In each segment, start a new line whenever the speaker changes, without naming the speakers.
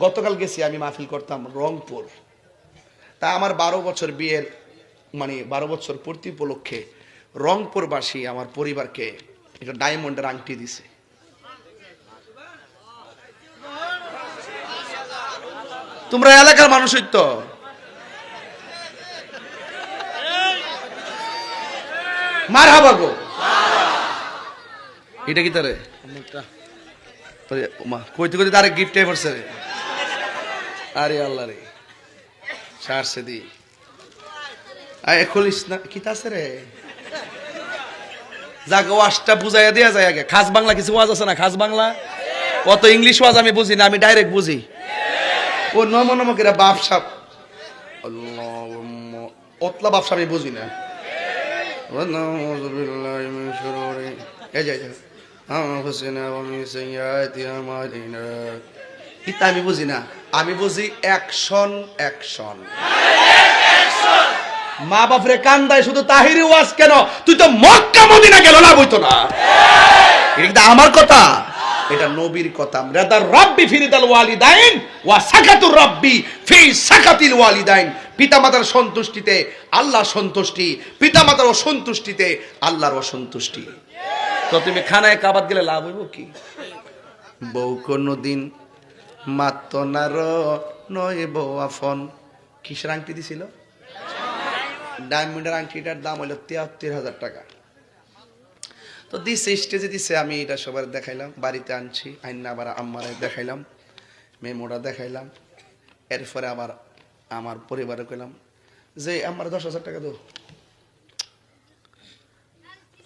গতকাল গেছি আমি মাহফিল করতাম রংপুর। তা আমার 12 বছর বিয়ের 12 বছর পূর্তি উপলক্ষে রংপুরবাসী আমার পরিবারকে একটা ডায়মন্ডের আংটি দিছে। তোমরা এলাকার মানুষই তো, মারহাবা গো। এটা কি তারে কইতে কইতে তারে গিফটে পড়ছে রে। আরে আল্লাহ রে, সারছে দি আয় খুলিস না কি তাছে রে। যাকে ওয়াজটা বুঝাইয়া দেয়া যায় আগে। খাস বাংলা কিছু ওয়াজ আছে না? খাস বাংলা কত ইংলিশ ওয়াজ আমি বুঝি না, আমি ডাইরেক্ট বুঝি। ও নমনমকেরা বাপসাপ অতলা বাপসা আমি বুঝি না। আমি বুঝি না, আমি বুঝি অ্যাকশন অ্যাকশন। মা বাপরে কান্দায় শুধু তাহিরি ওয়াজ কেন, তুই তো মক্কা মদিনা গেল না বইতো না। এটা আমার কথা, এটা নবীর কথা। রাদার রাব্বি ফিরিদাল ওয়ালিদাইন ওয়া সাকাতুর রাব্বি ফি সাকাতিল ওয়ালিদাইন। পিতামাতার সন্তুষ্টিতে আল্লাহ সন্তুষ্টি, পিতামাতার অসন্তুষ্টিতে আল্লাহর অসন্তুষ্টি। তো তুমি খানায় কাবাত গেলে লাভ হইব কি? বউ কোনদিন মাত্র নার নয় বউ আফন। কিসের আংটি দিছিল? ডায়মন্ডের আংটিটার দাম হলো ৭৩,০০০ টাকা। তো দিছে, স্টেজে দিছে, আমি এটা সবার দেখাইলাম, বাড়িতে আনছি, আইনা আবার আম্মারে দেখাইলাম, মেমোটা দেখাইলাম। এরপরে আবার আমার পরিবারে কইলাম যে আমার ১০,০০০ টাকা দো।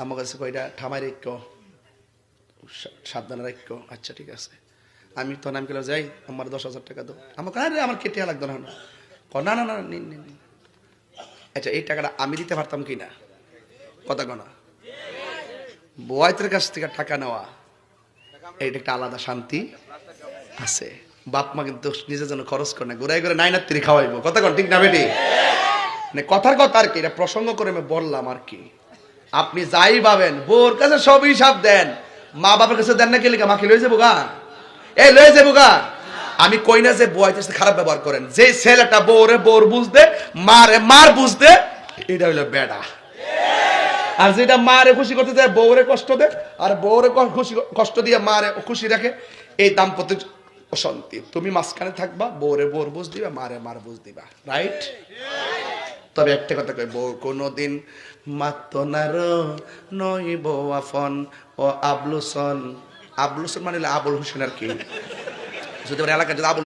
আমার কাছে কয়টা ঠামাই রেখ, সাবধানে রাখ। আচ্ছা ঠিক আছে। আমি তো নাম কেন যাই, আমার ১০,০০০ টাকা দো। আমাকে আরে আমার কেটে লাগতো না। না না না নিন নিন। আচ্ছা এই টাকাটা আমি দিতে পারতাম কি না? কথা কনা বউয়ের কাছ থেকে টাকা নেওয়া, এইটা একটা আলাদা শান্তি আছে। বাপ মা কিন্তু নিজের জন্য খরচ করে না, ঘুরাই ঘুরে নাইনাত্রী খাওয়াইবো। কথা কন ঠিক না বেটি? কথার কথা আর কি, এটা প্রসঙ্গ করে আমি বললাম আর কি। আপনি যাই ভাবেন বউর কাছে সব হিসাব দেন, মা বাবার কাছে দেন না কে লিখা? মাকে লয়ে যাবো গা, এই লয়ে যাবো গা। আমি কই না যে বউয়ের সাথে খারাপ ব্যবহার করেন। যে ছেলেটা বউরে বউর বুঝতে, মারে মার বুঝতে, এটা হইলো বেডা। আর যেটা মারে খুশি করতে যায় বউরে কষ্ট দেয়, আর বউরে কষ্ট দিয়ে মারে খুশি রাখে, এই দাম্পত্য অশান্তি। তুমি মাঝখানে থাকবা, বউরে বউর বুঝ দিবা, মারে মার বুঝ দিবা। রাইট? তবে একটা কথা কই, বউ কোনদিন মাত্র নার নয় বউ আফন ও আবলুসন। আবলুসন মানে আবুল হোসেন আর কি। যদি এলাকায় যদি আবুল